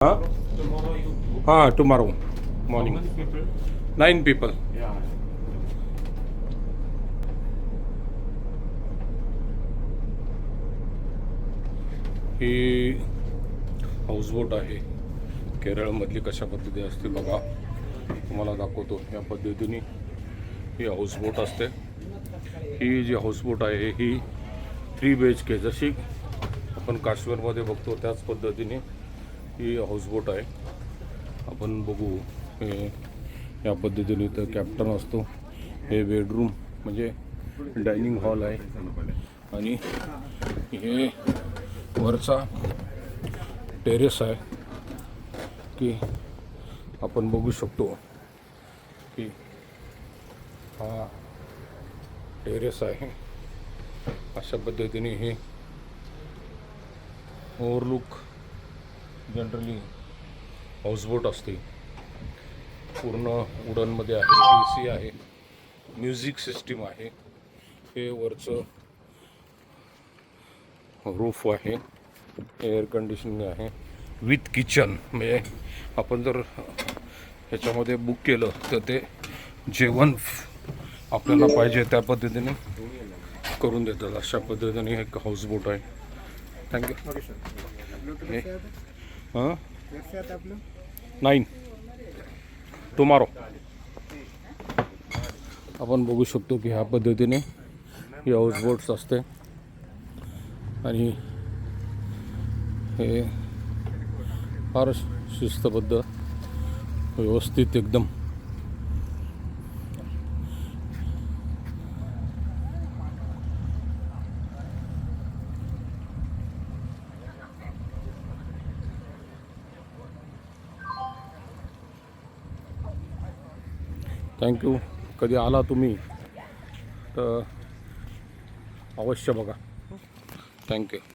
Huh? Tomorrow you book. Tomorrow How morning. many people? 9 people. Yeah. He houseboat आहे. केरळमधली कशा पद्धती असते बघा, तुम्हाला दाखवतो. या पद्धतीने ही हाऊसबोट असते. ही जी हाऊसबोट आहे ही 3 BHK, जशी आपण काश्मीरमध्ये बघतो त्याच पद्धतीने ही हाऊसबोट आहे. आपण बघू हे या पद्धतीने. तर कॅप्टन असतो. हे बेडरूम म्हणजे डायनिंग हॉल आहे आणि हे वरचा टेरेस आहे की आपण बघू शकतो की हा टेरेस आहे. अशा पद्धतीने हे ओव्हरलुक जनरली हाऊसबोट असते. पूर्ण वुडनमध्ये आहे. AC आहे, म्युझिक सिस्टीम आहे. हे वरचं रूफ आहे, एअर कंडिशनिंग आहे विथ किचन. म्हणजे आपण जर ह्याच्यामध्ये बुक केलं तर ते जेवण आपल्याला पाहिजे त्या पद्धतीने करून देतात. अशा पद्धतीने एक हाऊसबोट आहे. थँक्यू. हां 9 टुमारो. आपण बघू शकतो की ह्या पद्धतीने ही हाऊसबोट्स असते आणि हे फार शिस्तबद्ध व्यवस्थित एकदम. थँक्यू. कधी आला तुम्ही तर अवश्य बघा. थँक्यू.